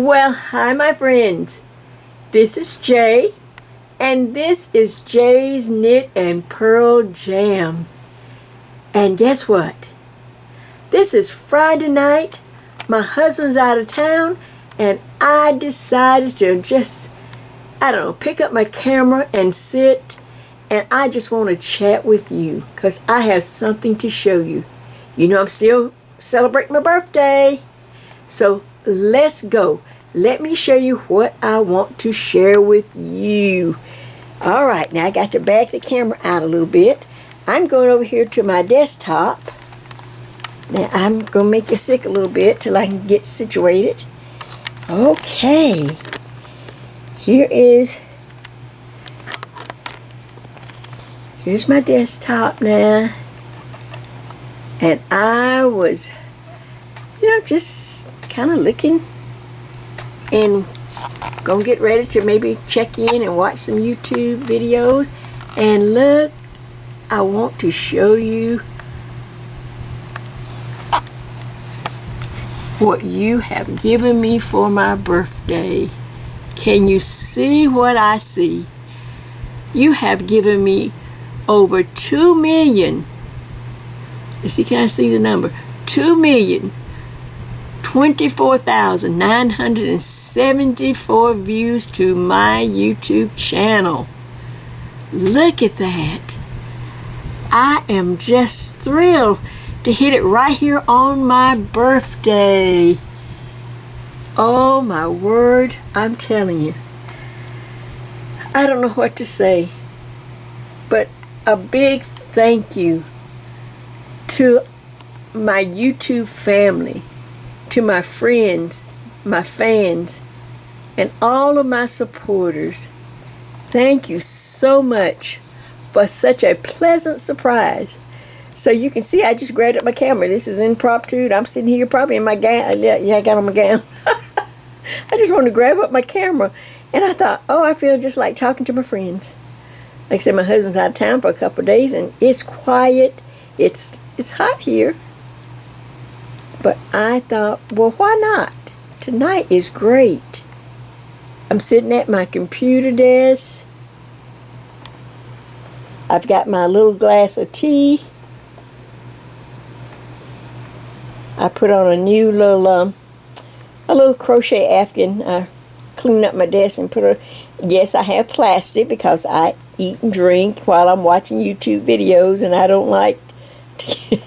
Well, hi my friends. This is Jay, and this is Jay's Knit and Purl Jam. And guess what? This is Friday night. My husband's out of town, and I decided to just, pick up my camera and sit, and I just want to chat with you because I have something to show you. You know I'm still celebrating my birthday. So let's go. Let me show you what I want to share with you. All right, now I got to back the camera out a little bit. I'm going over here to my desktop. Now I'm going to make you sick a little bit till I can get situated. Okay. Here's my desktop now. And I was, just kind of looking and gonna get ready to maybe check in and watch some YouTube videos. And look, I want to show you what you have given me for my birthday. Can you see what I see? You have given me over 2 million. Let's see, can I see the number? 2,024,974 views to my YouTube channel. Look at that. I am just thrilled to hit it right here on my birthday. Oh my word, I'm telling you. I don't know what to say, but a big thank you to my YouTube family, to my friends, my fans, and all of my supporters. Thank you so much for such a pleasant surprise. So you can see I just grabbed up my camera. This is impromptu. I'm sitting here probably in my gown. Yeah, I got on my gown. I just wanted to grab up my camera, and I thought, oh, I feel just like talking to my friends. Like I said, my husband's out of town for a couple of days, and it's quiet. It's hot here. But I thought, well, why not? Tonight is great. I'm sitting at my computer desk. I've got my little glass of tea. I put on a new little crochet afghan. I cleaned up my desk and yes, I have plastic because I eat and drink while I'm watching YouTube videos, and I don't like to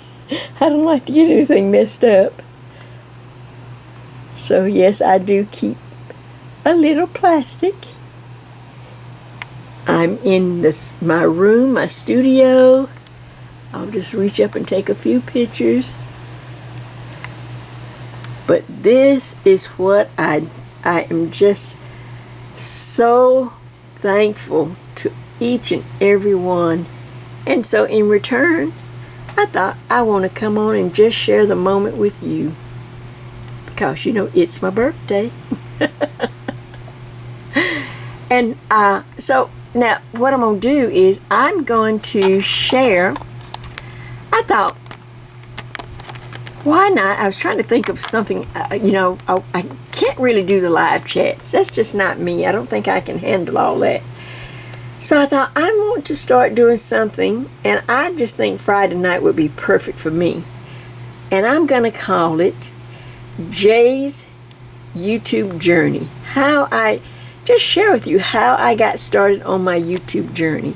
get anything messed up. So yes, I do keep a little plastic. I'm in my room, my studio. I'll just reach up and take a few pictures. But this is what I am just so thankful to each and every one. And so in return, I thought I want to come on and just share the moment with you. Because, it's my birthday. And so now what I'm going to do is I'm going to share. I thought, why not? I was trying to think of something, I can't really do the live chats. That's just not me. I don't think I can handle all that. So I thought, I want to start doing something, and I just think Friday night would be perfect for me. And I'm going to call it Jay's YouTube Journey. How I just share with you how I got started on my YouTube journey.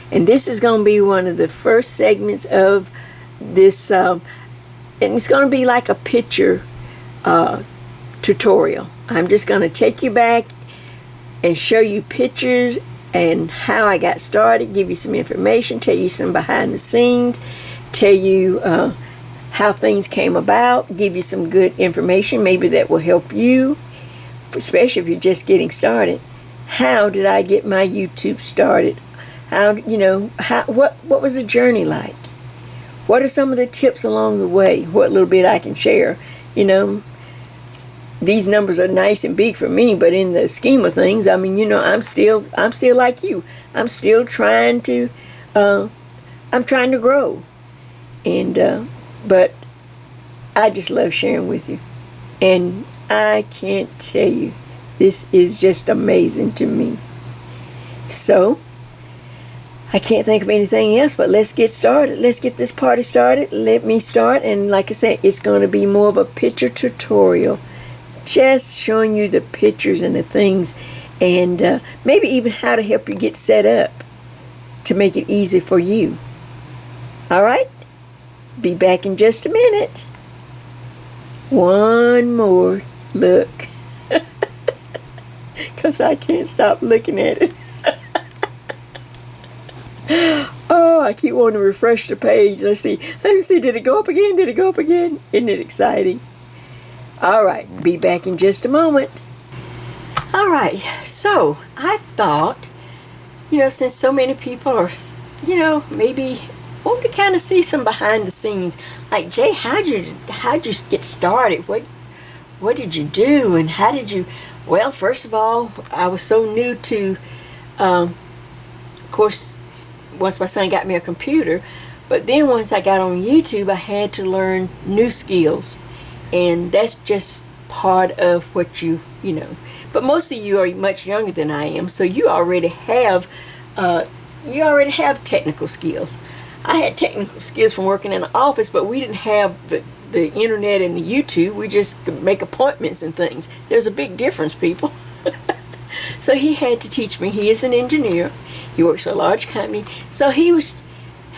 And this is going to be one of the first segments of this, and it's going to be like a picture tutorial. I'm just going to take you back and show you pictures and how I got started, give you some information, tell you some behind the scenes, tell you how things came about, give you some good information maybe that will help you, especially if you're just getting started. How did I get my YouTube started? What was the journey like? What are some of the tips along the way? What little bit I can share? These numbers are nice and big for me, but in the scheme of things, I'm still like you. I'm still trying to grow. And but I just love sharing with you. And I can't tell you. This is just amazing to me. So, I can't think of anything else, but let's get started. Let's get this party started. Let me start, and like I said, it's going to be more of a picture tutorial. Just showing you the pictures and the things, and maybe even how to help you get set up to make it easy for you. Alright? Be back in just a minute. One more look. Because I can't stop looking at it. Oh, I keep wanting to refresh the page. Let's see. Did it go up again? Did it go up again? Isn't it exciting? Alright, be back in just a moment. Alright, so I thought, since so many people are, maybe want to kind of see some behind the scenes. Like, Jay, how'd you get started? What did you do, and how did you? Well, first of all, I was so new to, of course, once my son got me a computer, but then once I got on YouTube, I had to learn new skills, and that's just part of what you know. But most of you are much younger than I am, so you already have technical skills. I had technical skills from working in the office, but we didn't have the internet and the YouTube. We just could make appointments and things. There's a big difference, people. So he had to teach me. He is an engineer. He works for a large company. So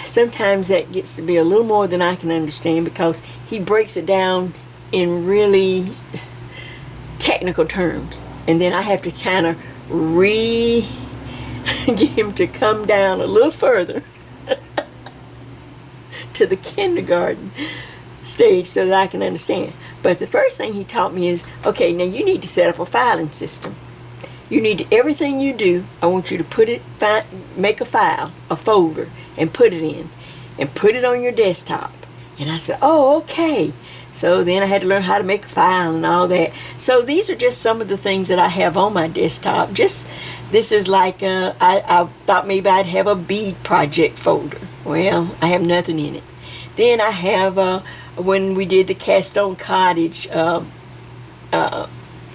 sometimes that gets to be a little more than I can understand, because he breaks it down in really technical terms. And then I have to kind of get him to come down a little further to the kindergarten stage so that I can understand. But the first thing he taught me is, okay, now you need to set up a filing system. You need to, everything you do, I want you to make a file, a folder, and put it in, and put it on your desktop. And I said, oh, okay. So then I had to learn how to make a file and all that. So these are just some of the things that I have on my desktop. This is like, I thought maybe I'd have a bead project folder. Well, I have nothing in it. Then I have, when we did the Castone Cottage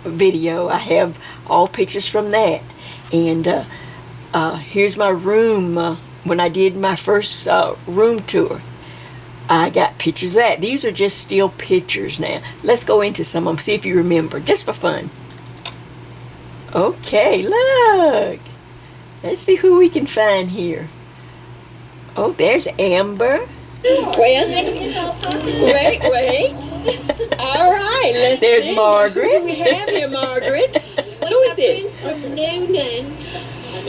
video, I have all pictures from that. And here's my room, when I did my first room tour. I got pictures of that. These are just still pictures now. Let's go into some of them, see if you remember, just for fun. Okay, look. Let's see who we can find here. Oh, there's Amber. Well, wait. All right, there's see. Margaret. We have here Margaret. Who is this? From Noonan.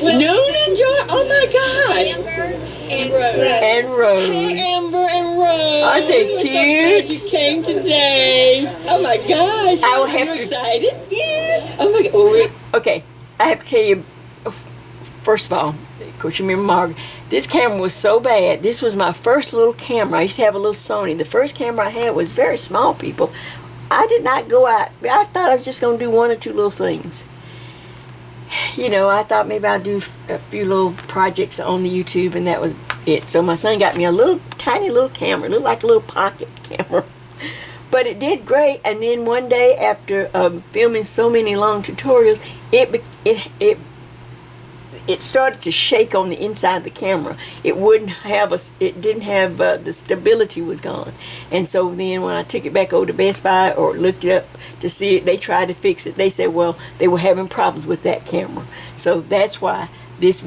Noonan Joy. Oh my gosh. Amber and Rose. And Rose. Hey, Amber and Rose. Aren't they cute? We're so glad you came today. Oh my gosh. I will have Are you to, excited? Yes. Oh my God. Okay, I have to tell you, first of all, of course you remember Margaret, this camera was so bad. This was my first little camera. I used to have a little Sony. The first camera I had was very small, people. I did not go out. I thought I was just going to do one or two little things. I thought maybe I'd do a few little projects on the YouTube, and that was it. So my son got me a tiny little camera. It looked like a little pocket camera. But it did great, and then one day after filming so many long tutorials, it started to shake on the inside of the camera. It didn't have the stability was gone. And so then when I took it back over to Best Buy or looked it up to see it, they tried to fix it. They said, well, they were having problems with that camera. So that's why this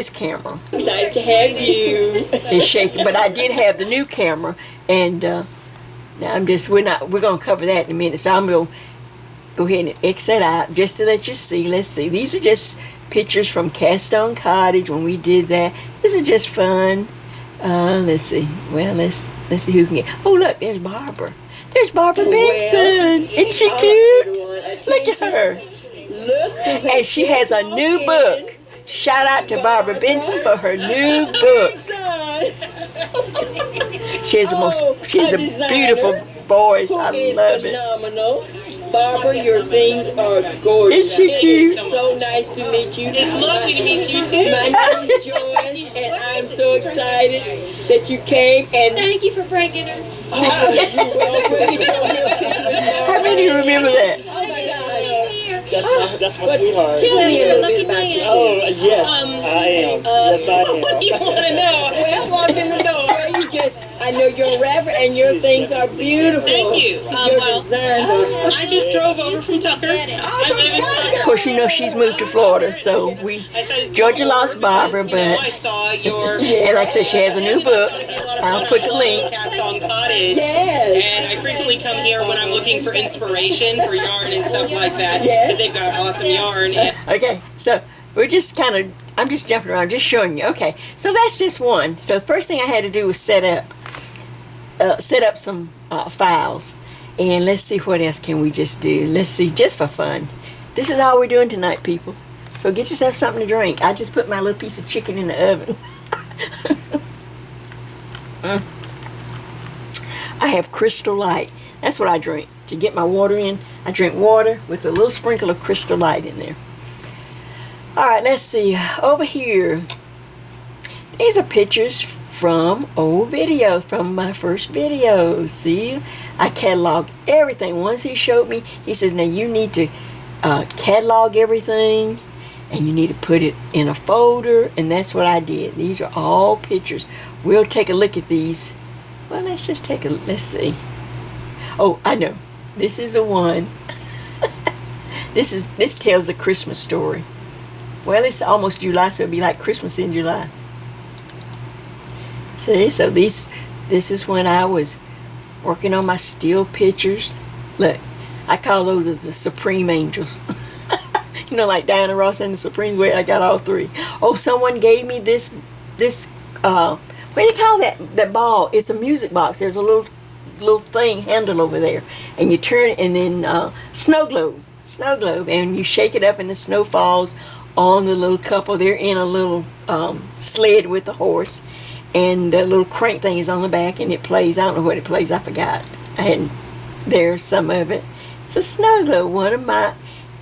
camera, Excited to have you. is shaking. But I did have the new camera, and now we're going to cover that in a minute. So I'm going to go ahead and X that out just to let you see. Let's see. These are just pictures from Castone Cottage when we did that. This is just fun. Let's see. Well, let's see who can get. Oh, look, there's Barbara. There's Barbara Benson. Isn't she cute? Look at her. Look. And she has a new book. Shout out to Barbara Benson for her new book. She has a beautiful voice. I love it. Phenomenal. Barbara, your things are gorgeous. Is she cute? It is so nice to meet you. It's lovely to meet you too. My name is Joyce, and I'm so excited that you came. And Thank you for breaking her. oh, you're welcome. Get your little picture with Mara. How many remember that? Oh my God. That's my sweetheart. Tell me a little bit about yourself. Oh, yes, I am. Yes, I am. What do you want to know? I just walked in the door. I know you're a rapper and your things are beautiful. Thank you. Your designs are... I just drove over from Tucker. I live in Tucker. Of course, you know she's moved to Florida, so Georgia lost Barbara, but I saw your. and like I said, she has a new book. I'll put the link. Cast on Cottage. Yes. And I frequently come here when I'm looking for inspiration for yarn and stuff like that. Because they've got awesome yarn. Okay, so we're just I'm just jumping around, just showing you. Okay, so that's just one. So first thing I had to do was set up some files. And let's see what else can we just do. Let's see, just for fun. This is all we're doing tonight, people. So get yourself something to drink. I just put my little piece of chicken in the oven. I have Crystal Light. That's what I drink. To get my water in, I drink water with a little sprinkle of Crystal Light in there. Alright, let's see. Over here, these are pictures from old video, from my first video. See, I cataloged everything. Once he showed me, he says, now you need to catalog everything and you need to put it in a folder, and that's what I did. These are all pictures. We'll take a look at these. Well, let's just take a, let's see. Oh, I know. This is the one. This tells the Christmas story. Well, it's almost July, so it'll be like Christmas in July. See, so this is when I was working on my still pictures. Look, I call those the Supreme Angels. You know, like Diana Ross and the Supremes, where I got all three. Oh, someone gave me this what do you call that ball? It's a music box. There's a little thing handle over there, and you turn it, and then snow globe, and you shake it up, and the snow falls on the little couple. They're in a little sled with the horse, and the little crank thing is on the back, and it plays. I don't know what it plays. I forgot. There's some of it. It's a snow globe. One of my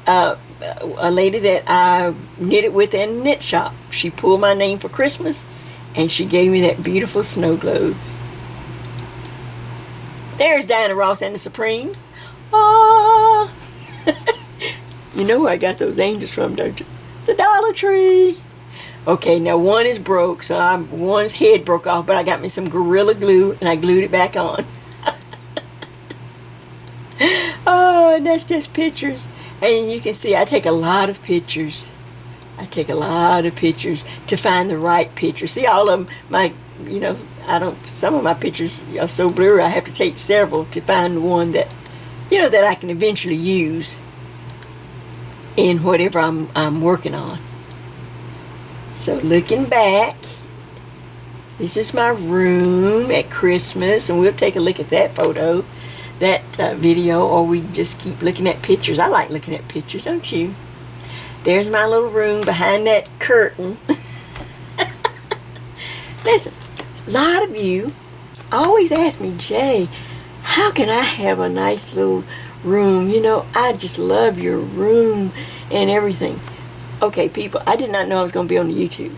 a lady that I knitted with in a knit shop. She pulled my name for Christmas, and she gave me that beautiful snow globe. There's Diana Ross and the Supremes. Ah, you know where I got those angels from, don't you? The Dollar Tree. Okay, now one is broke, so one's head broke off, but I got me some Gorilla Glue, and I glued it back on. Oh, and that's just pictures. And you can see I take a lot of pictures. I take a lot of pictures to find the right picture. See, all of them, some of my pictures are so blurry, I have to take several to find one that, that I can eventually use in whatever I'm working on. So looking back, this is my room at Christmas, and we'll take a look at that photo, that video, or we can just keep looking at pictures. I like looking at pictures, don't you? There's my little room behind that curtain. Listen, a lot of you always ask me, Jay, how can I have a nice little room? I just love your room and everything. Okay, people, I did not know I was going to be on YouTube.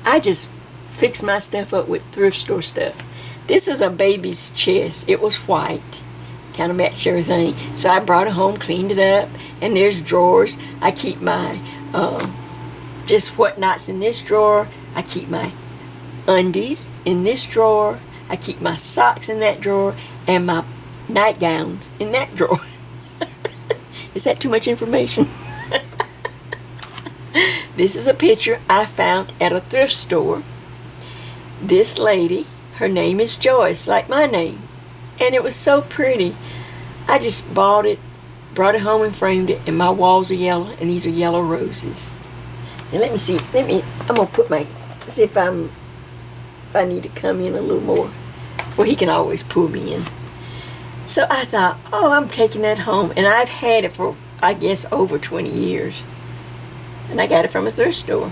I just fixed my stuff up with thrift store stuff. This is a baby's chest. It was white. Kind of matched everything. So I brought it home, cleaned it up, and there's drawers. I keep my just whatnots in this drawer. I keep my undies in this drawer. I keep my socks in that drawer, and my nightgowns in that drawer. Is that too much information? This is a picture I found at a thrift store. This lady, her name is Joyce, like my name. And it was so pretty. I just bought it, brought it home and framed it, and my walls are yellow, and these are yellow roses. And let me see, I'm going to put see if I need to come in a little more. Well, he can always pull me in. So I thought, oh, I'm taking that home. And I've had it for, I guess, over 20 years. And I got it from a thrift store.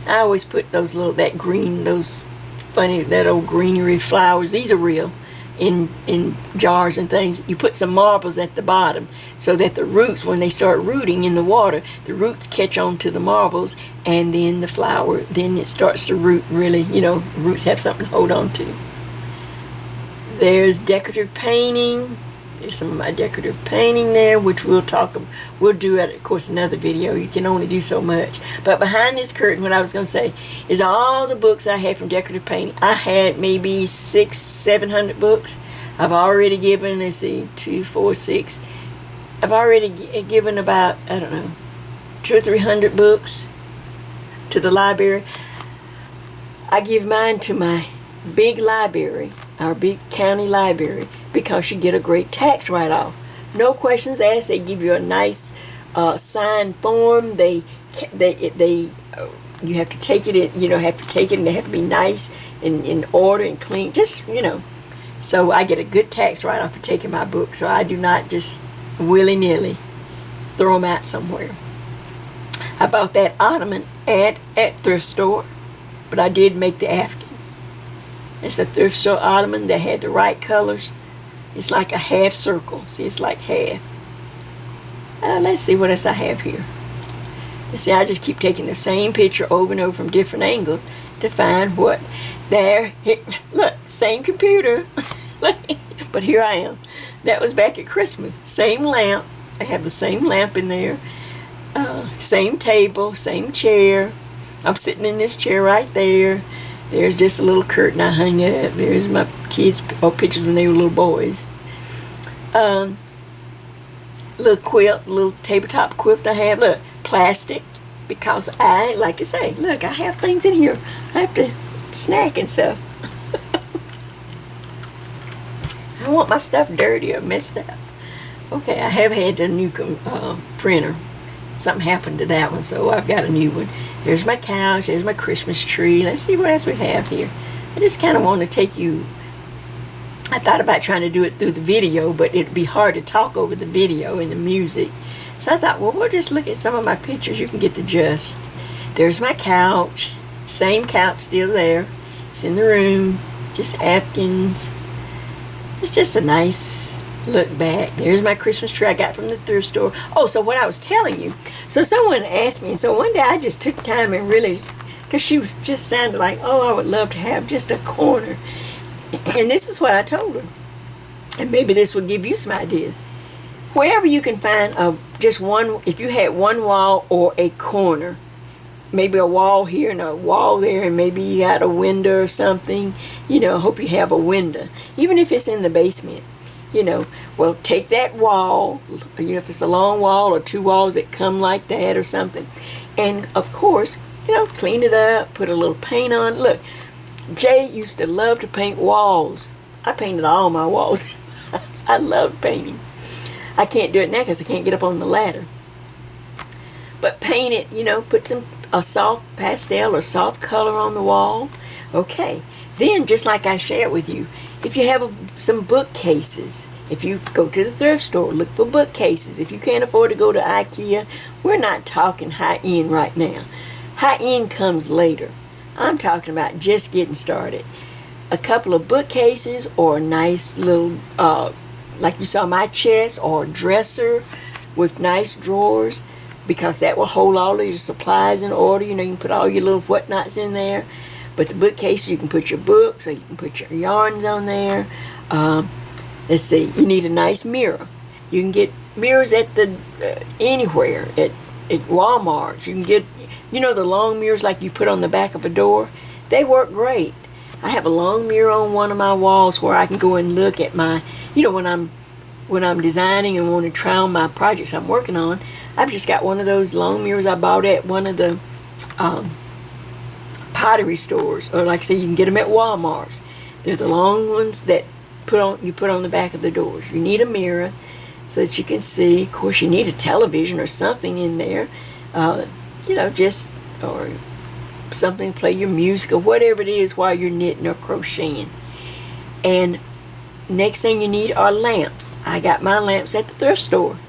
I always put those that old greenery flowers, these are real, in jars and things. You put some marbles at the bottom so that the roots, when they start rooting in the water, the roots catch on to the marbles, and then the flower, then it starts to root really, roots have something to hold on to. There's decorative painting. There's some of my decorative painting there, which we'll do at, of course, another video. You can only do so much. But behind this curtain, what I was going to say is all the books I had from decorative painting. I had maybe 600-700 books. I've already given, let's see, 2, 4, 6. I've already given about, I don't know, 200 or 300 books to the library. I give mine to my big library, our big county library, because you get a great tax write-off. No questions asked. They give you a nice signed form. You have to take it. Have to take it, and they have to be nice and in order and clean. Just So I get a good tax write-off for taking my book. So I do not just willy-nilly throw them out somewhere. I bought that ottoman at thrift store, but I did make the African. It's a thrift store ottoman that had the right colors. It's like a half circle. See, it's like half. Let's see what else I have here. You see, I just keep taking the same picture over and over from different angles to find what. There, look, same computer. But here I am. That was back at Christmas. Same lamp. I have the same lamp in there. Same table, same chair. I'm sitting in this chair right there. There's just a little curtain I hung up. There's my kids' pictures when they were little boys. Little quilt, little tabletop quilt I have. Look, plastic, because I, like I say, look, I have things in here. I have to snack and stuff. I don't want my stuff dirty or messed up. Okay, I have had a new printer. Something happened to that one, so I've got a new one. There's my couch. There's my Christmas tree. Let's see what else we have here. I just kind of want to take you. I thought about trying to do it through the video, but it'd be hard to talk over the video and the music. So I thought, well, we'll just look at some of my pictures. You can get the gist. There's my couch. Same couch still there. It's in the room. Just Afghans. It's just a nice look back. There's my Christmas tree I got from the thrift store. Oh, so what I was telling you. So someone asked me, and so one day I just took time and really, because she was just sounded like, oh, I would love to have just a corner. And this is what I told her. And maybe this will give you some ideas. Wherever you can find just one, if you had one wall or a corner, maybe a wall here and a wall there, and maybe you got a window or something, I hope you have a window. Even if it's in the basement. Well, take that wall, if it's a long wall or 2 walls that come like that or something. And, of course, clean it up, put a little paint on. Look, Jay used to love to paint walls. I painted all my walls. I love painting. I can't do it now because I can't get up on the ladder. But paint it, put a soft pastel or soft color on the wall. Okay. Then, just like I shared with you, if you have some bookcases, if you go to the thrift store, look for bookcases. If you can't afford to go to IKEA, we're not talking high-end right now. High-end comes later. I'm talking about just getting started. A couple of bookcases or a nice little, like you saw my chest or dresser with nice drawers, because that will hold all of your supplies in order. You can put all your little whatnots in there. But the bookcases, you can put your books, or you can put your yarns on there. Let's see, you need a nice mirror. You can get mirrors at anywhere, at Walmart. You can get, the long mirrors like you put on the back of a door. They work great. I have a long mirror on one of my walls where I can go and look at my, when I'm designing and want to try on my projects I'm working on. I've just got one of those long mirrors I bought at one of the pottery stores, or like I say, you can get them at Walmart's. They're the long ones that you put on the back of the doors. You need a mirror so that you can see. Of course, you need a television or something in there, or something to play your music or whatever it is while you're knitting or crocheting. And next thing you need are lamps. I got my lamps at the thrift store.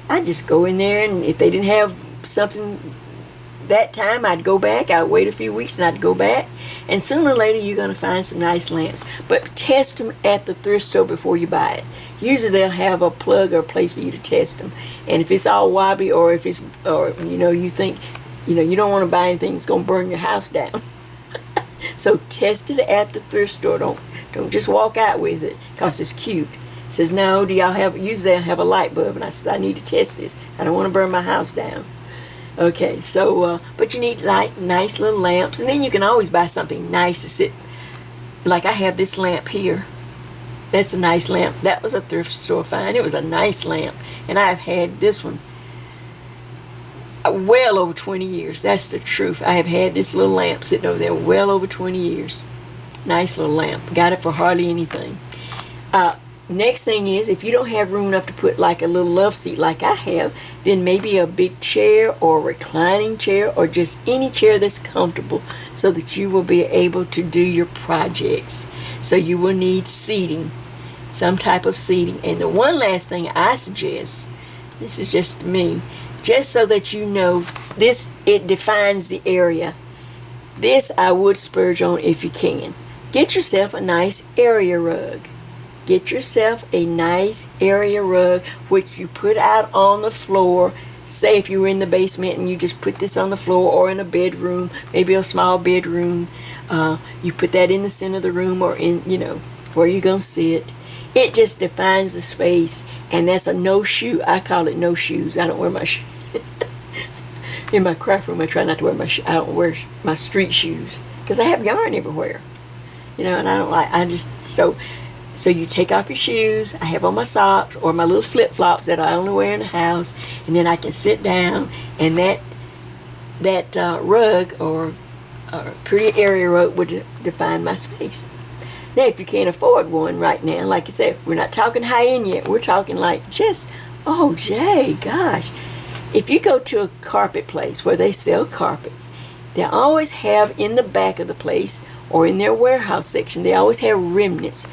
I just go in there, and if they didn't have something that time, I'd go back. I'd wait a few weeks and I'd go back, and sooner or later you're going to find some nice lamps. But test them at the thrift store before you buy it. Usually they'll have a plug or a place for you to test them. And if it's all wobbly, or if it's, you think, you don't want to buy anything that's going to burn your house down. So test it at the thrift store. Don't just walk out with it because it's cute. Says, no, do y'all have, usually I have a light bulb. And I said, I need to test this. I don't want to burn my house down. Okay, so, but you need like nice little lamps. And then you can always buy something nice to sit. Like I have this lamp here. That's a nice lamp. That was a thrift store find. It was a nice lamp. And I've had this one well over 20 years. That's the truth. I have had this little lamp sitting over there well over 20 years. Nice little lamp. Got it for hardly anything. Next thing is, if you don't have room enough to put like a little love seat like I have, then maybe a big chair or a reclining chair or just any chair that's comfortable so that you will be able to do your projects. So you will need seating, some type of seating. And the one last thing I suggest, this is just me, just so that you know this, it defines the area. This I would splurge on if you can. Get yourself a nice area rug. Get yourself a nice area rug which you put out on the floor. Say if you were in the basement and you just put this on the floor, or in a bedroom, maybe a small bedroom, you put that in the center of the room, or in, you know, where you're going to sit. It just defines the space, and that's a no shoe. I call it no shoes. I don't wear my shoes. In my craft room, I try not to wear my I don't wear my street shoes because I have yarn everywhere. You know, and I don't like, I just, so you take off your shoes. I have on my socks or my little flip-flops that I only wear in the house, and then I can sit down, and that rug or pretty area rug would define my space. Now, if you can't afford one right now, like I said, we're not talking high-end yet. We're talking like just, oh, Jay, gosh. If you go to a carpet place where they sell carpets, they always have in the back of the place or in their warehouse section, they always have remnants.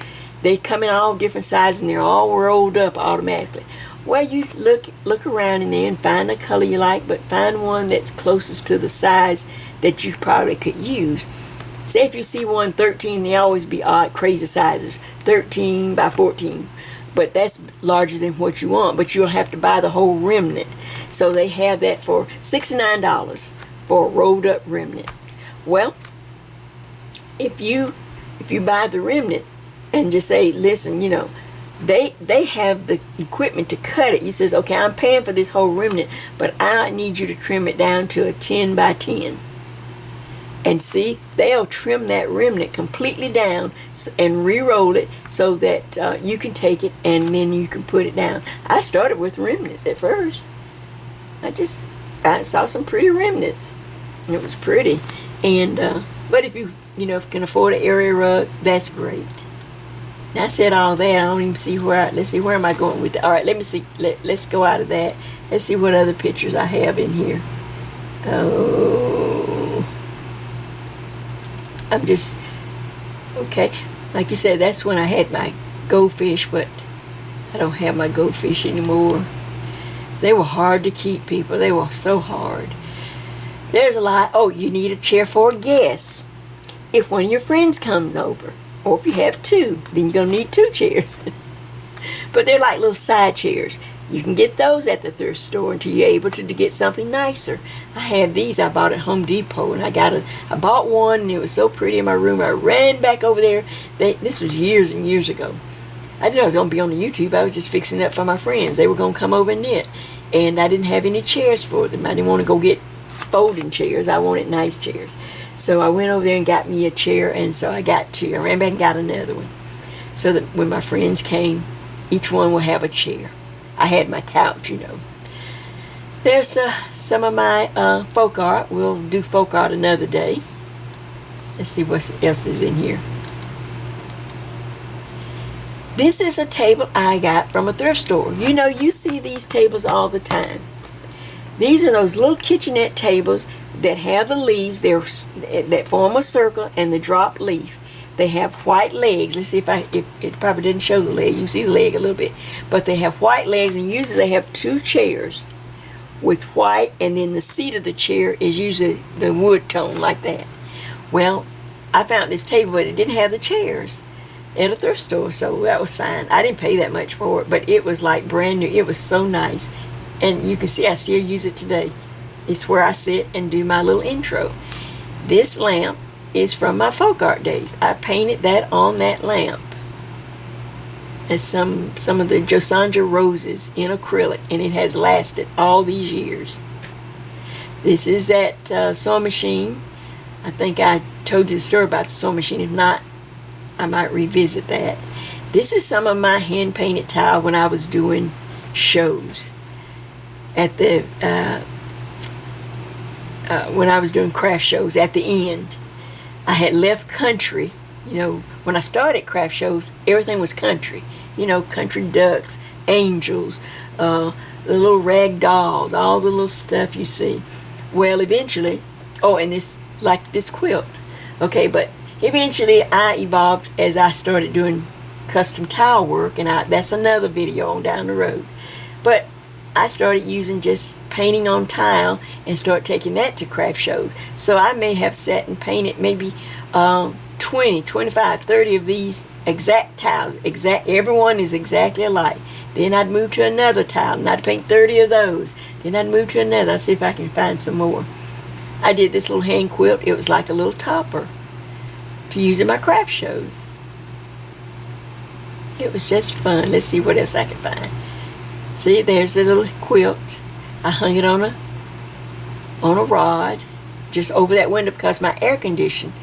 They come in all different sizes and they're all rolled up automatically. Well, you look around in there and find a color you like, but find one that's closest to the size that you probably could use. Say if you see one 13, they always be odd, crazy sizes, 13 by 14. But that's larger than what you want, but you'll have to buy the whole remnant. So they have that for $69 for a rolled up remnant. Well, if you buy the remnant and just say, listen, you know, they have the equipment to cut it. You says, okay, I'm paying for this whole remnant, but I need you to trim it down to a 10 by 10. And see, they'll trim that remnant completely down and re-roll it so that you can take it and then you can put it down. I started with remnants at first. I saw some pretty remnants, and it was pretty. And but if you can afford an area rug, that's great. Now I said all that. I don't even see let's see, where am I going with that? All right, let me see. Let's go out of that. Let's see what other pictures I have in here. Oh, I'm just, okay. Like you said, that's when I had my goldfish, but I don't have my goldfish anymore. They were hard to keep, people. They were so hard. There's a lot. Oh, you need a chair for a guest. If one of your friends comes over, or if you have two, then you're going to need 2 chairs. But they're like little side chairs. You can get those at the thrift store until you're able to get something nicer. I have these I bought at Home Depot, and I bought one, and it was so pretty in my room. I ran back over there. This was years and years ago. I didn't know it was going to be on the YouTube. I was just fixing it up for my friends. They were going to come over and knit, and I didn't have any chairs for them. I didn't want to go get folding chairs. I wanted nice chairs. So I went over there and got me a chair, and so I got 2. I ran back and got another one, so that when my friends came, each one will have a chair. I had my couch, you know. There's some of my folk art. We'll do folk art another day. Let's see what else is in here. This is a table I got from a thrift store. You know, you see these tables all the time. These are those little kitchenette tables that have the leaves that form a circle and the drop leaf. They have white legs. Let's see if it probably didn't show the leg. You can see the leg a little bit. But they have white legs, and usually they have 2 chairs with white, and then the seat of the chair is usually the wood tone like that. Well, I found this table, but it didn't have the chairs at a thrift store, so that was fine. I didn't pay that much for it, but it was like brand new. It was so nice. And you can see I still use it today. It's where I sit and do my little intro. This lamp is from my folk art days. I painted that on that lamp. as some of the Josandra roses in acrylic, and it has lasted all these years. This is that sewing machine. I think I told you the story about the sewing machine. If not, I might revisit that. This is some of my hand-painted tile when I was doing shows at the when I was doing craft shows. At the end, I had left country. You know, when I started craft shows, everything was country. You know, country ducks, angels, the little rag dolls, all the little stuff you see. Well, eventually, oh, and this, like this quilt. Okay, but eventually I evolved as I started doing custom tile work, and that's another video on down the road. But I started using just painting on tile and start taking that to craft shows. So I may have sat and painted maybe 20, 25, 30 of these exact tiles. Everyone is exactly alike. Then I'd move to another tile and I'd paint 30 of those. Then I'd move to another. I'll see if I can find some more. I did this little hand quilt. It was like a little topper to use in my craft shows. It was just fun. Let's see what else I can find. See, there's the little quilt. I hung it on a rod just over that window because my air conditioning,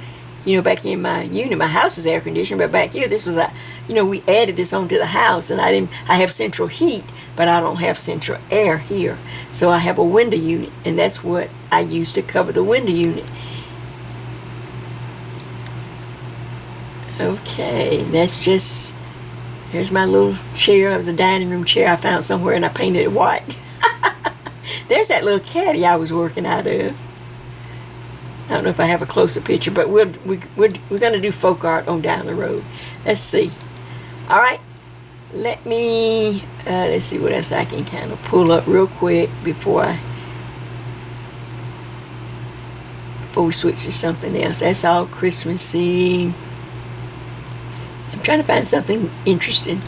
you know, back in my unit, my house is air conditioned, but back here, this was you know, we added this onto the house, and I have central heat, but I don't have central air here. So I have a window unit, and that's what I use to cover the window unit. Okay, that's just, here's my little chair. It was a dining room chair I found somewhere, and I painted it white. There's that little caddy I was working out of. I don't know if I have a closer picture, but we're going to do folk art on down the road. Let's see. All right. Let's see what else I can kind of pull up real quick before we switch to something else. That's all Christmassy. I'm trying to find something interesting.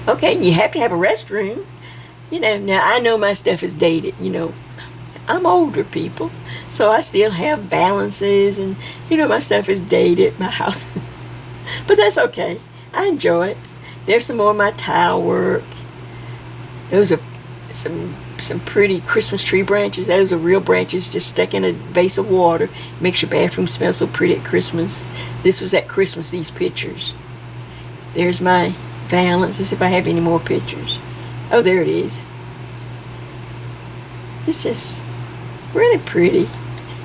Okay, you have to have a restroom. You know, now I know my stuff is dated, you know. I'm older, people, so I still have balances, and you know, my stuff is dated, my house. But that's okay. I enjoy it. There's some more of my tile work. Those are some pretty Christmas tree branches. Those are real branches just stuck in a vase of water. Makes your bathroom smell so pretty at Christmas. This was at Christmas, these pictures. There's my valance. Let's see if I have any more pictures. Oh, there it is. It's just really pretty.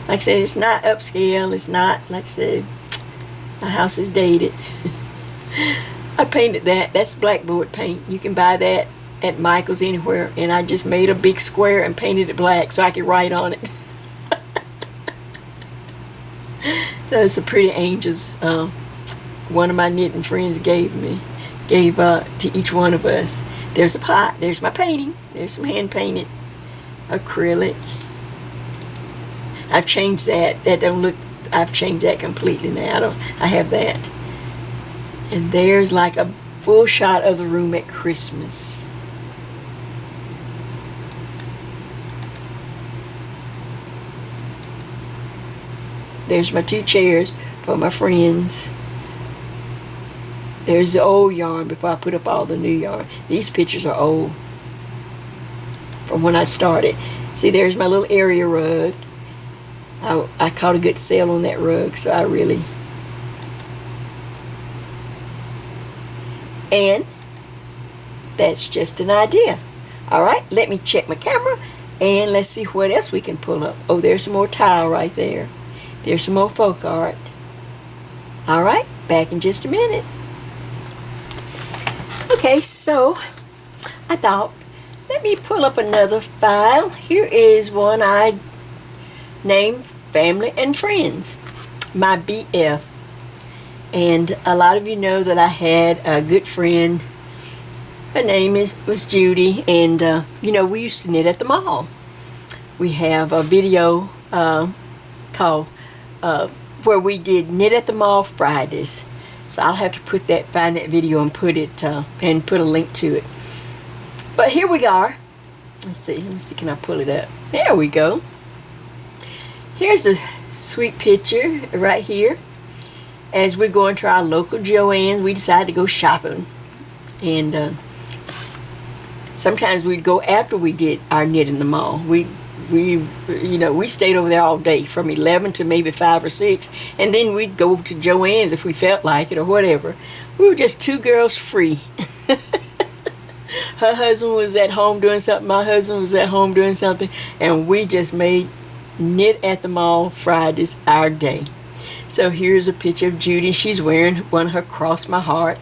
Like I said, it's not upscale. It's not, like I said, my house is dated. I painted that. That's blackboard paint. You can buy that at Michael's anywhere. And I just made a big square and painted it black so I could write on it. Those are pretty angels. One of my knitting friends gave to each one of us. There's a pot. There's my painting. There's some hand painted acrylic. I've changed that. That don't look. I've changed that completely now. I have that. And there's like a full shot of the room at Christmas. There's my 2 chairs for my friends. There's the old yarn before I put up all the new yarn. These pictures are old from when I started. See, there's my little area rug. I caught a good sale on that rug, so I really... And that's just an idea. All right, let me check my camera, and let's see what else we can pull up. Oh, there's some more tile right there. There's some more folk art. All right, back in just a minute. Okay, so I thought, let me pull up another file. Here is one I named Family and Friends, my BF. And a lot of you know that I had a good friend. Her name was Judy, and you know, we used to knit at the mall. We have a video called where we did Knit at the Mall Fridays. So I'll have to find that video and put a link to it. But here we are. Let me see, can I pull it up? There we go. Here's a sweet picture right here. As we're going to our local Joann's, we decided to go shopping. And sometimes we'd go after we did our knit in the mall. We stayed over there all day from 11 to maybe 5 or 6, and then we'd go to Joann's if we felt like it or whatever. We were just two girls free. Her husband was at home doing something, my husband was at home doing something, and we just made knit at the mall Fridays our day. So here's a picture of Judy. She's wearing one of her Cross My Heart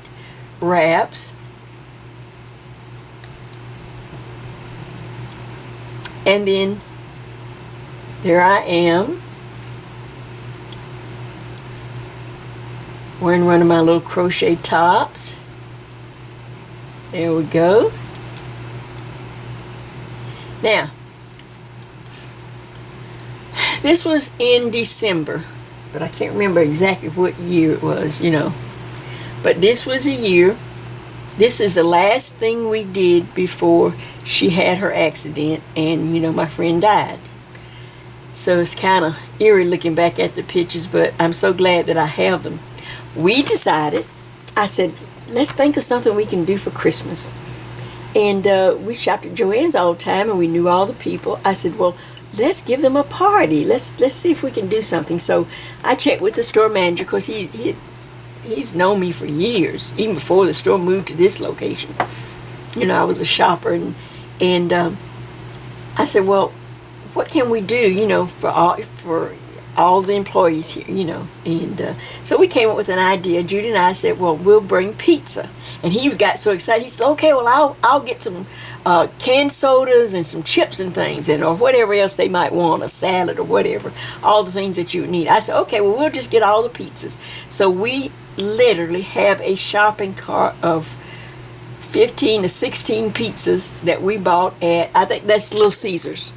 wraps. And then there I am, wearing one of my little crochet tops. There we go. Now, this was in December, but I can't remember exactly what year it was, But this was a year. This is the last thing we did before she had her accident and, my friend died. So it's kind of eerie looking back at the pictures, but I'm so glad that I have them. We decided, I said, let's think of something we can do for Christmas. And we shopped at Joann's all the time, and we knew all the people. I said, well, let's give them a party. Let's see if we can do something. So I checked with the store manager, because he's known me for years, even before the store moved to this location. I was a shopper, and I said, well, what can we do, for all the employees here, And so we came up with an idea. Judy and I said, well, we'll bring pizza. And he got so excited. He said, okay, well, I'll get some canned sodas and some chips and things, or whatever else they might want, a salad or whatever, all the things that you would need. I said, okay, well, we'll just get all the pizzas. So we literally have a shopping cart of 15 to 16 pizzas that we bought at, I think that's Little Caesars.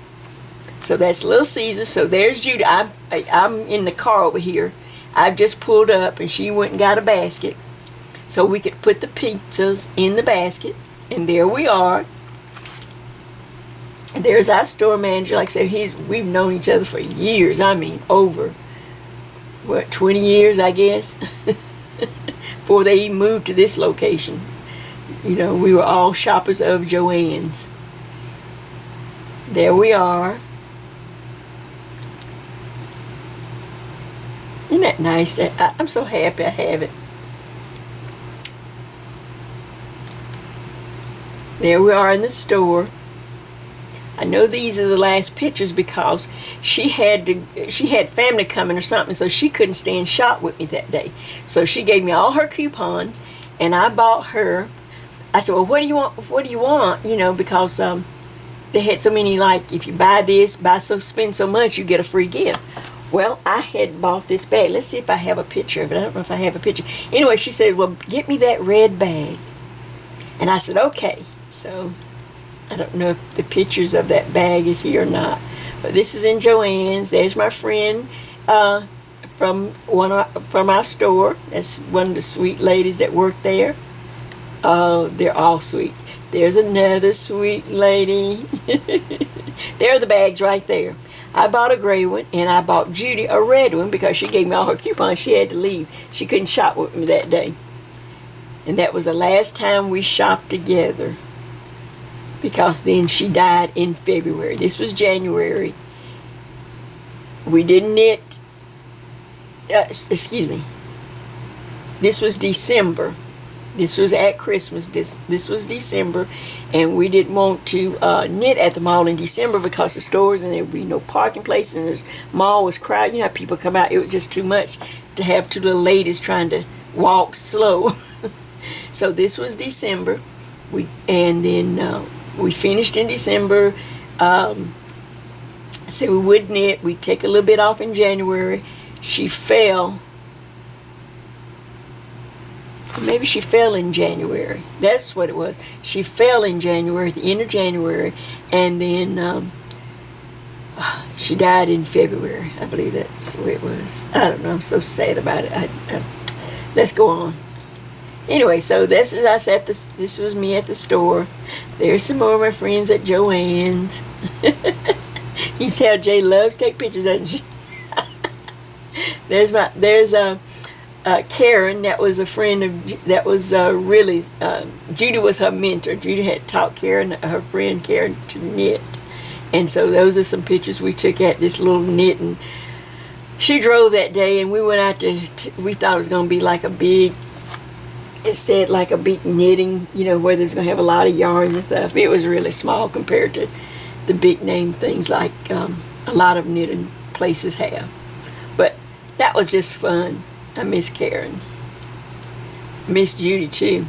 So that's Little Caesars. So there's Judy. I'm in the car over here. I've just pulled up, and she went and got a basket so we could put the pizzas in the basket. And there we are. And there's our store manager. Like I said, we've known each other for years. I mean, over 20 years, I guess, before they even moved to this location. We were all shoppers of Joann's. There we are. Isn't that nice? I'm so happy I have it. There we are in the store. I know these are the last pictures because she had family coming or something, so she couldn't stay and shop with me that day. So she gave me all her coupons, and I bought her. I said, well, what do you want? What do you want? Because they had so many, like, if you buy this, spend so much, you get a free gift. Well, I had bought this bag. Let's see if I have a picture of it. I don't know if I have a picture. Anyway, she said, well, get me that red bag. And I said, okay. So I don't know if the pictures of that bag is here or not. But this is in Joann's. There's my friend from our store. That's one of the sweet ladies that work there. Oh, they're all sweet. There's another sweet lady. There are the bags right there. I bought a gray one, and I bought Judy a red one because she gave me all her coupons. She had to leave. She couldn't shop with me that day. And that was the last time we shopped together, because then she died in February. This was January. We didn't knit. Excuse me. This was December. This was at Christmas. This was December, and we didn't want to knit at the mall in December because the stores, and there would be no parking places, and the mall was crowded. How people come out. It was just too much to have two little ladies trying to walk slow. So this was December. We finished in December. Said we would knit. We'd take a little bit off in January. She fell. Maybe she fell in January. That's what it was. She fell in January, at the end of January, and then she died in February. I believe that's the way it was. I don't know. I'm so sad about it. Let's go on. Anyway, so this was me at the store. There's some more of my friends at Joann's. You see how Jay loves to take pictures, doesn't she? There's Karen, that was a friend of, that was really, Judy was her mentor. Judy had taught Karen, her friend Karen, to knit. And so those are some pictures we took at this little knitting. She drove that day, and we went out to we thought it was going to be like a big, it said like a big knitting, you know, where there's going to have a lot of yarns and stuff. It was really small compared to the big name things like a lot of knitting places have. But that was just fun. I miss Karen. Miss Judy too.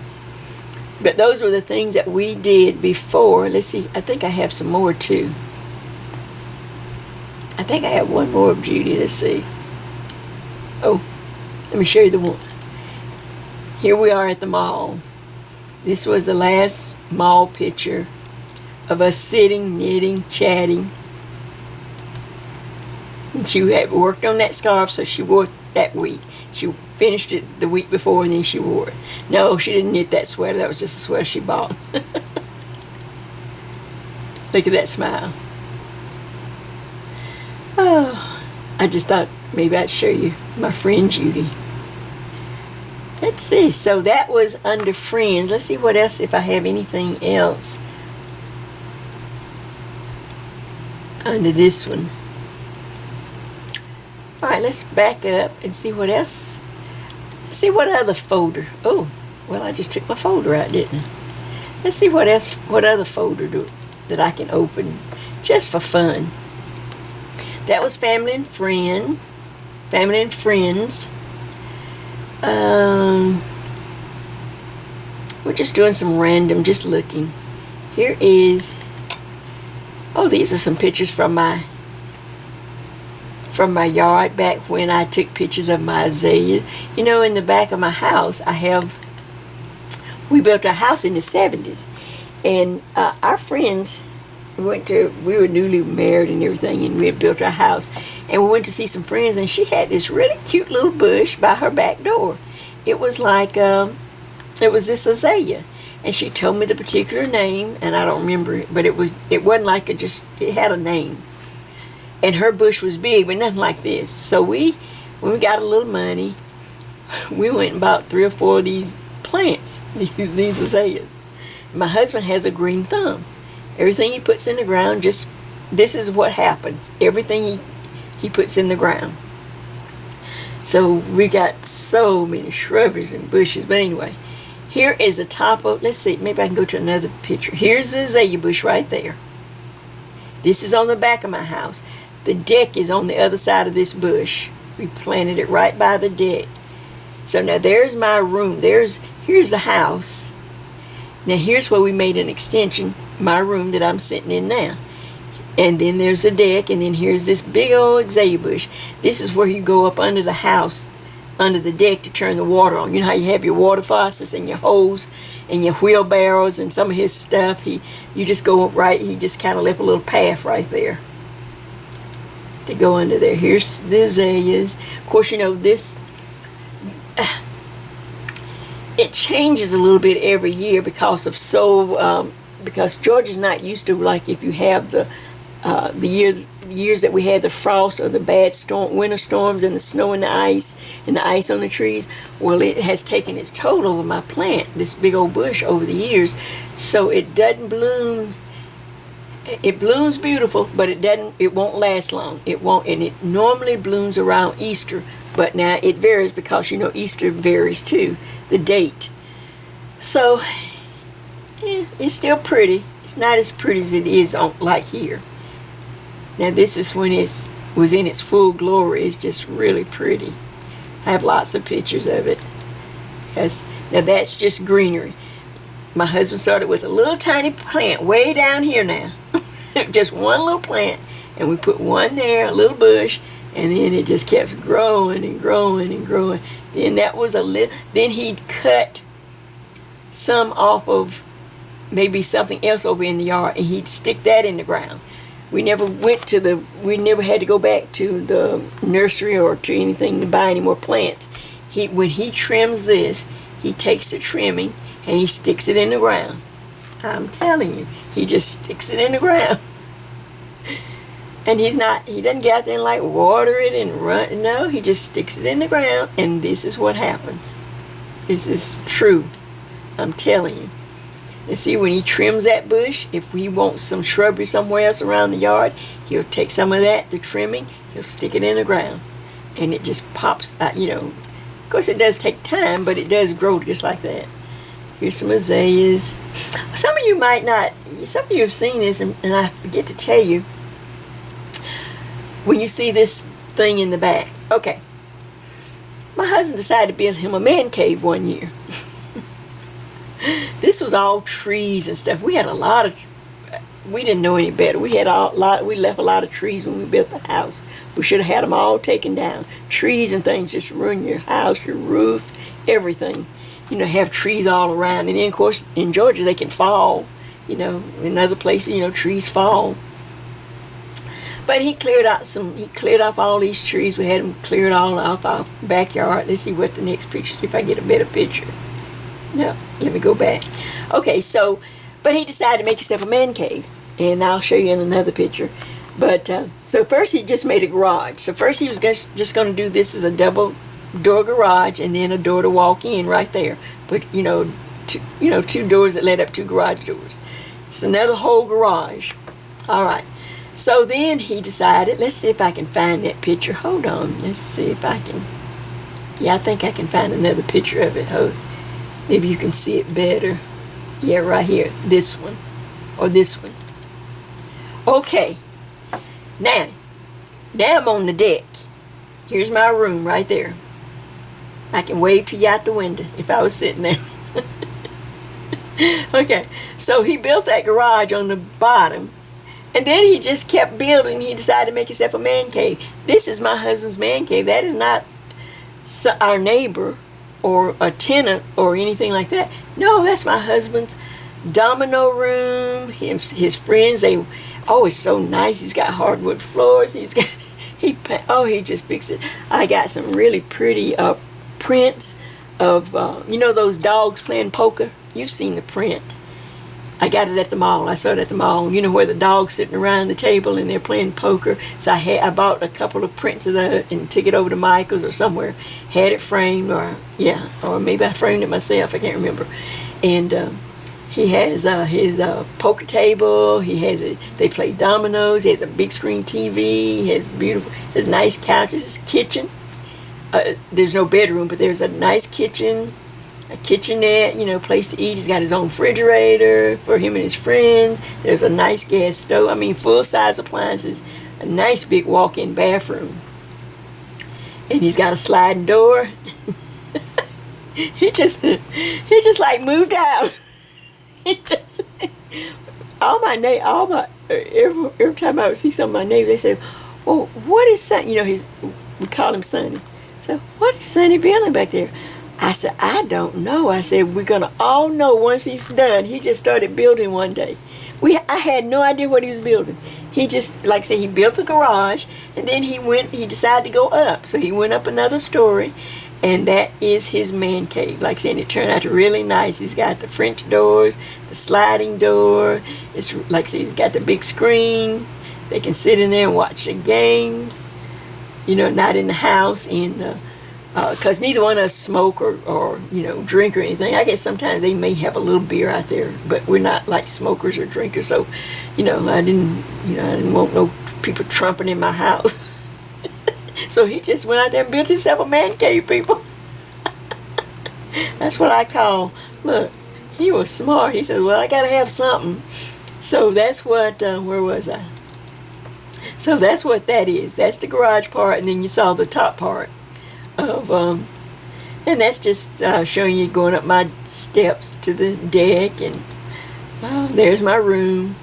But those were the things that we did before. Let's see, I think I have some more too. I think I have one more of Judy. Let's see. Oh, let me show you the one. Here we are at the mall. This was the last mall picture of us sitting, knitting, chatting. And she had worked on that scarf, so she wore it that week. She finished it the week before, and then she wore it. No, she didn't knit that sweater. That was just a sweater she bought. Look at that smile. Oh, I just thought maybe I'd show you my friend Judy. Let's see. So that was under friends. Let's see what else, if I have anything else under this one. All right, let's back up and see what else. Let's see what other folder. Oh, well, I just took my folder out, didn't I? Let's see what else, what other folder that I can open just for fun. That was family and friends. We're just doing some random, just looking. Here is, oh, these are some pictures from my yard back when I took pictures of my azalea. You know, in the back of my house, we built our house in the 70s. And our friends we were newly married and everything, and we had built our house. And we went to see some friends, and she had this really cute little bush by her back door. It was like, it was this azalea. And she told me the particular name, and I don't remember it, but it wasn't like it had a name. And her bush was big, but nothing like this. So when we got a little money, we went and bought 3 or 4 of these plants, these azaleas. My husband has a green thumb. Everything he puts in the ground, this is what happens. Everything he puts in the ground. So we got so many shrubberies and bushes. But anyway, here is the top of, let's see, maybe I can go to another picture. Here's the azalea bush right there. This is on the back of my house. The deck is on the other side of this bush. We planted it right by the deck. So now there's my room. Here's the house. Now here's where we made an extension, my room that I'm sitting in now. And then there's the deck, and then here's this big old azalea bush. This is where you go up under the house, under the deck, to turn the water on. You know how you have your water faucets and your hose and your wheelbarrows and some of his stuff. You just go up right, he just kind of left a little path right there to go under there. Here's the azaleas. Of course, you know, this, it changes a little bit every year because Georgia's not used to, like, if you have the years that we had the frost or the bad winter storms and the snow and the ice on the trees. Well, it has taken its toll over my plant, this big old bush, over the years. So it doesn't bloom. It blooms beautiful, but it won't last long. It won't, and it normally blooms around Easter. But now it varies because, you know, Easter varies too, the date. So it's still pretty. It's not as pretty as it is like here. Now this is when it was in its full glory. It's just really pretty. I have lots of pictures of it. Now that's just greenery. My husband started with a little tiny plant way down here now. Just one little plant. And we put one there, a little bush, and then it just kept growing and growing and growing. Then that was then he'd cut some off of maybe something else over in the yard, and he'd stick that in the ground. We never had to go back to the nursery or to anything to buy any more plants. When he trims this, he takes the trimming and he sticks it in the ground. I'm telling you, he just sticks it in the ground. And he doesn't get out there and like water it and run. No, he just sticks it in the ground, and this is what happens. This is true. I'm telling you. And see, when he trims that bush, if he wants some shrubbery somewhere else around the yard, he'll take some of that, the trimming, he'll stick it in the ground. And it just pops out, you know. Of course, it does take time, but it does grow just like that. Here's some azaleas. Some of you might not, some of you have seen this, and I forget to tell you, when you see this thing in the back. Okay. My husband decided to build him a man cave one year. This was all trees and stuff. We had a lot of, we didn't know any better. We left a lot of trees when we built the house. We should have had them all taken down. Trees and things just ruin your house, your roof, everything. You know, have trees all around. And then, of course, in Georgia, they can fall. You know, in other places, you know, trees fall. But he cleared off all these trees. We had him cleared all off our backyard. Let's see what the next picture, see if I get a better picture. No, let me go back. Okay, so, but he decided to make himself a man cave. And I'll show you in another picture. But, so first he just made a garage. So first he was just going to do this as a double door garage and then a door to walk in right there. But, you know, two doors that led up to garage doors. It's another whole garage. All right. So then he decided, let's see if I can find that picture. Hold on. Let's see if I can. Yeah, I think I can find another picture of it. Oh, maybe you can see it better. Yeah, right here. This one. Or this one. Okay. Now I'm on the deck. Here's my room right there. I can wave to you out the window if I was sitting there. Okay. So he built that garage on the bottom. And then he just kept building. He decided to make himself a man cave. This is my husband's man cave. That is not our neighbor or a tenant or anything like that. No, that's my husband's domino room. His friends, it's so nice. He's got hardwood floors. He just fixed it. I got some really pretty prints of, those dogs playing poker. You've seen the print. I got it at the mall. I saw it at the mall. You know where the dogs sitting around the table and they're playing poker. So I bought a couple of prints of that and took it over to Michael's or somewhere. Had it framed, or maybe I framed it myself. I can't remember. And he has his poker table. They play dominoes. He has a big screen TV. He has there's nice couches. His kitchen. There's no bedroom, but there's a nice kitchen. A kitchenette, place to eat. He's got his own refrigerator for him and his friends. There's a nice gas stove. Full-size appliances. A nice big walk-in bathroom. And he's got a sliding door. He just like moved out. Every time I would see some of my neighbors, they say, "Well, what is Sonny?" We call him Sonny. So, what is Sonny building back there? I said, I don't know. I said, we're going to all know once he's done. He just started building one day. I had no idea what he was building. He just, like I said, he built a garage, and then he decided to go up. So he went up another story, and that is his man cave. Like I said, it turned out really nice. He's got the French doors, the sliding door. It's like I said, he's got the big screen. They can sit in there and watch the games. Not in the house, because neither one of us smoke or drink or anything. I guess sometimes they may have a little beer out there, but we're not like smokers or drinkers. So, I didn't want no people trumping in my house. So he just went out there and built himself a man cave, people. That's what I call. Look, he was smart. He said, "Well, I gotta have something." So that's what. Where was I? So that's what that is. That's the garage part, and then you saw the top part. And that's just showing you going up my steps to the deck, and there's my room,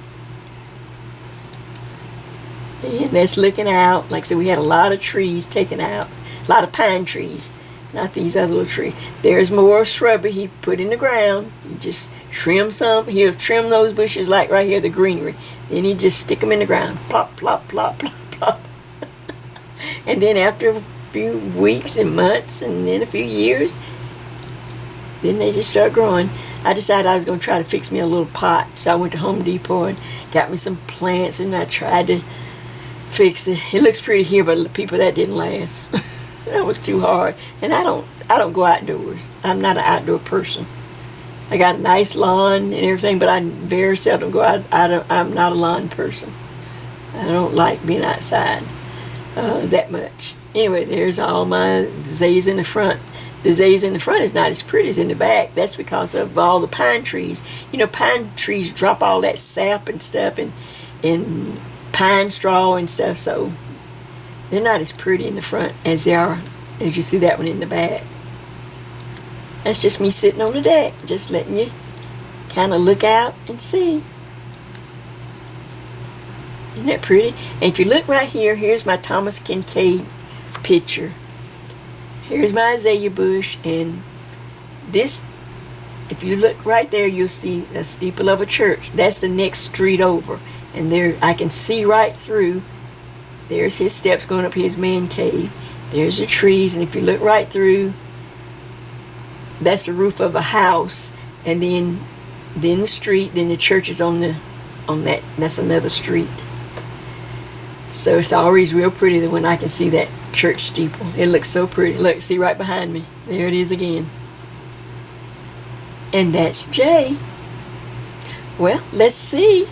and that's looking out. Like I said, we had a lot of trees taken out, a lot of pine trees, not these other little trees. There's more shrubbery he put in the ground. He just trim some. He'll trim those bushes like right here, the greenery. Then he just stick them in the ground, plop, plop, plop, plop, plop. And then after few weeks and months and then a few years, then they just start growing. I decided I was going to try to fix me a little pot, so I went to Home Depot and got me some plants, and I tried to fix it. It looks pretty here, but people, that didn't last. That was too hard. And I don't go outdoors. I'm not an outdoor person. I got a nice lawn and everything, but I very seldom go out. I'm not a lawn person. I don't like being outside that much. Anyway, there's all my azaleas in the front. The azaleas in the front is not as pretty as in the back. That's because of all the pine trees. You know, pine trees drop all that sap and stuff and pine straw and stuff, so they're not as pretty in the front as they are as you see that one in the back. That's just me sitting on the deck, just letting you kind of look out and see. Isn't that pretty? And if you look right here, here's my Thomas Kincaid picture. Here's my azalea bush, and this, if you look right there, you'll see a steeple of a church. That's the next street over, and there I can see right through. There's his steps going up his man cave. There's the trees, and if you look right through, that's the roof of a house, and then the street, then the church is on that. That's another street. So it's always real pretty when I can see that church steeple. It looks so pretty. Look, see right behind me. There it is again. And that's Jay. Well, let's see.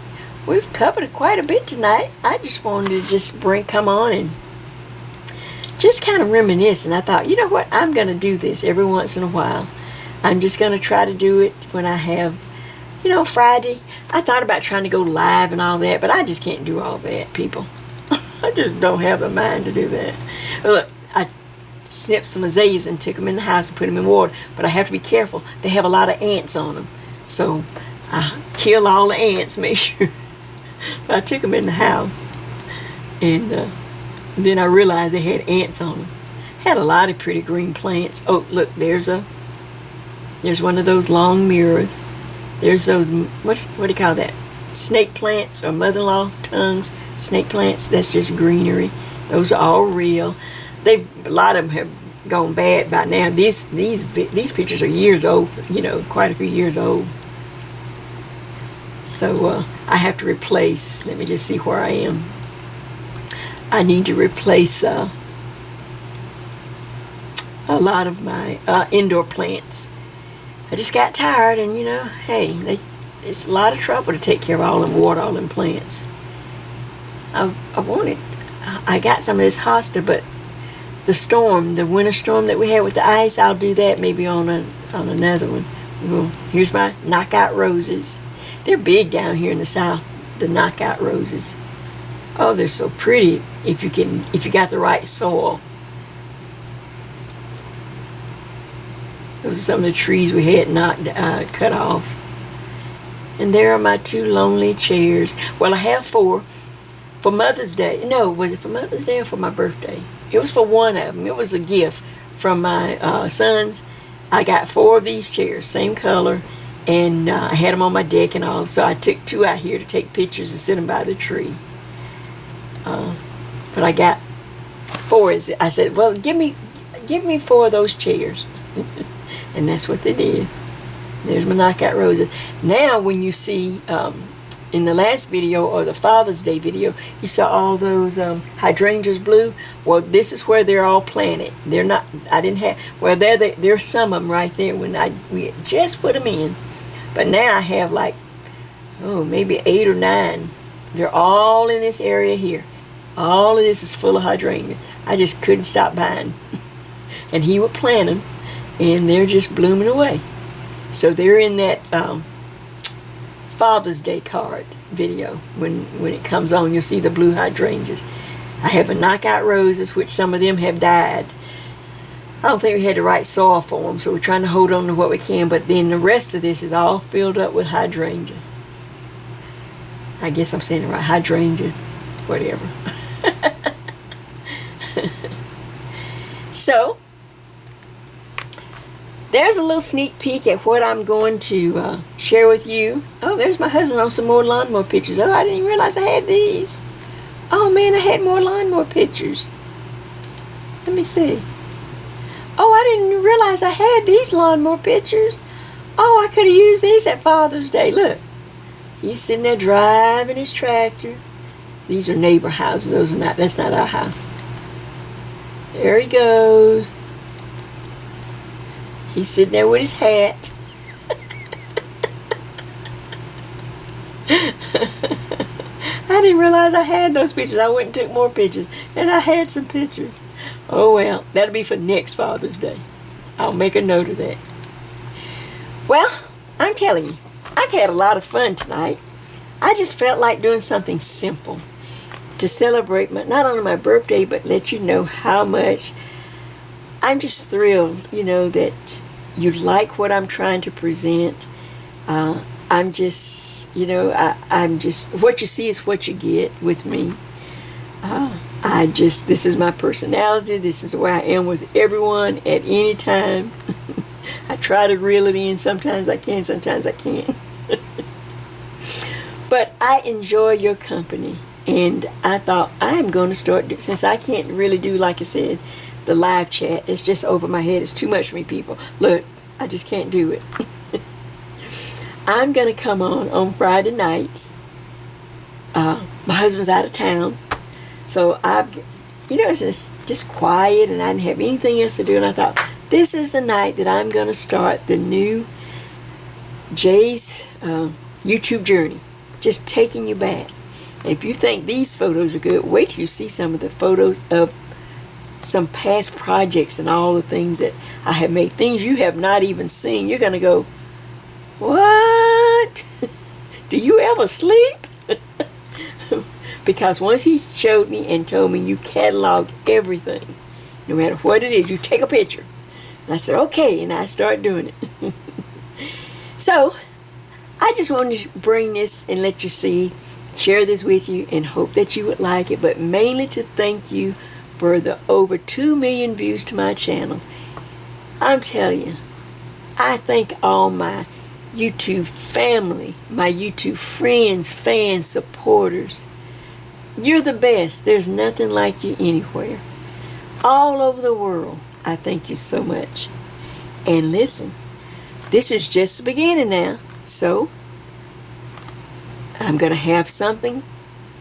We've covered quite a bit tonight. I just wanted to just come on and just kind of reminisce. And I thought, you know what? I'm going to do this every once in a while. I'm just going to try to do it when I have, you know, Friday. I thought about trying to go live and all that, but I just can't do all that, people. I just don't have the mind to do that. Look, I snipped some azaleas and took them in the house and put them in water, but I have to be careful. They have a lot of ants on them. So I kill all the ants, make sure. But I took them in the house, and then I realized they had ants on them. Had a lot of pretty green plants. Oh, look, there's one of those long mirrors. There's those, what do you call that? Snake plants, or mother-in-law tongues. Snake plants, that's just greenery. Those are all real. A lot of them have gone bad by now. These pictures are years old, you know, quite a few years old. So I have to replace, let me just see where I am. I need to replace a lot of my indoor plants. I just got tired, and you know, hey, it's a lot of trouble to take care of all them water, all them plants. I got some of this hosta, but the winter storm that we had with the ice, I'll do that maybe on another one. Well, here's my knockout roses. They're big down here in the south, the knockout roses. Oh, they're so pretty if you got the right soil. Those are some of the trees we had cut off. And there are my two lonely chairs. Well, I have 4 for Mother's Day. No, was it for Mother's Day or for my birthday? It was for one of them. It was a gift from my sons. I got 4 of these chairs, same color, and I had them on my deck and all. So I took 2 out here to take pictures and sit them by the tree. But I got 4. I said, well, give me 4 of those chairs. And that's what they did. There's my knockout roses. Now when you see in the last video, or the Father's Day video, you saw all those hydrangeas blue. Well, this is where they're all planted. They're not, I didn't have, well, there's some of them right there when we just put them in. But now I have like, maybe 8 or 9. They're all in this area here. All of this is full of hydrangeas. I just couldn't stop buying. And he would plant them, and they're just blooming away. So they're in that Father's Day card video. When it comes on, you'll see the blue hydrangeas. I have a knockout roses, which some of them have died. I don't think we had the right soil for them, so we're trying to hold on to what we can. But then the rest of this is all filled up with hydrangea. I guess I'm saying it right, hydrangea, whatever. So there's a little sneak peek at what I'm going to share with you. Oh, there's my husband on some more lawnmower pictures. Oh, I didn't even realize I had these. Oh man, I had more lawnmower pictures. Let me see. Oh, I didn't realize I had these lawnmower pictures. Oh, I could have used these at Father's Day. Look, he's sitting there driving his tractor. These are neighbor houses. Those are not. That's not our house. There he goes. He's sitting there with his hat. I didn't realize I had those pictures. I went and took more pictures. And I had some pictures. Oh well, that'll be for next Father's Day. I'll make a note of that. Well, I'm telling you, I've had a lot of fun tonight. I just felt like doing something simple to celebrate not only my birthday, but let you know how much I'm just thrilled, that you like what I'm trying to present. I'm just, I'm just, what you see is what you get with me. This is my personality. This is the way I am with everyone at any time. I try to reel it in. Sometimes I can, sometimes I can't. But I enjoy your company. And I thought I'm going to start, since I can't really do, like I said, the live chat. It's just over my head. It's too much for me, people. Look, I just can't do it. I'm going to come on Friday nights. My husband's out of town. So it's just quiet and I didn't have anything else to do. And I thought, this is the night that I'm going to start the new Jay's YouTube journey. Just taking you back. And if you think these photos are good, wait till you see some of the photos of some past projects and all the things that I have made. Things you have not even seen. You're going to go, what? Do you ever sleep? Because once he showed me and told me you catalog everything, no matter what it is, you take a picture. And I said, okay, and I started doing it. So, I just wanted to bring this and let you see, share this with you, and hope that you would like it, but mainly to thank you for the over 2 million views to my channel. I'm telling you, I thank all my YouTube family, my YouTube friends, fans, supporters. You're the best. There's nothing like you anywhere. All over the world, I thank you so much. And listen, this is just the beginning now. So, I'm going to have something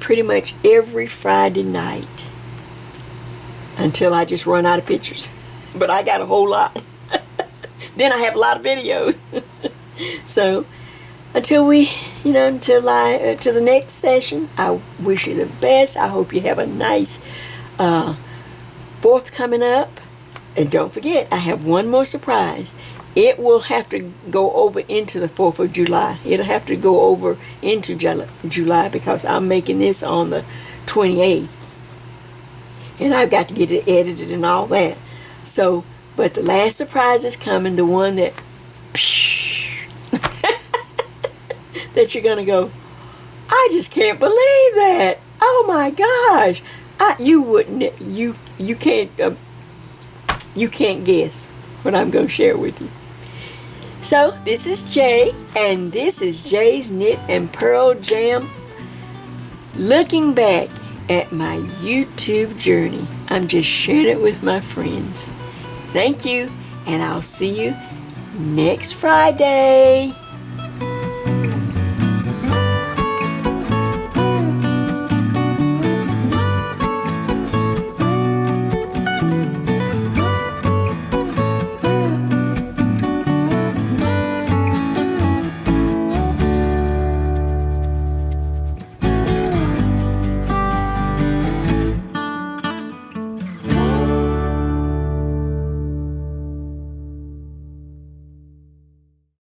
pretty much every Friday night until I just run out of pictures. But I got a whole lot. Then I have a lot of videos. So, until to the next session, I wish you the best. I hope you have a nice 4th coming up. And don't forget, I have one more surprise. It will have to go over into the 4th of July. It'll have to go over into July because I'm making this on the 28th. And I've got to get it edited and all that. So, but the last surprise is coming. The one that, that you're going to go, I just can't believe that. Oh my gosh. You can't guess what I'm going to share with you. So, this is Jay, and this is Jay's Knit and Purl Jam. Looking back at my YouTube journey, I'm just sharing it with my friends. Thank you, and I'll see you next Friday.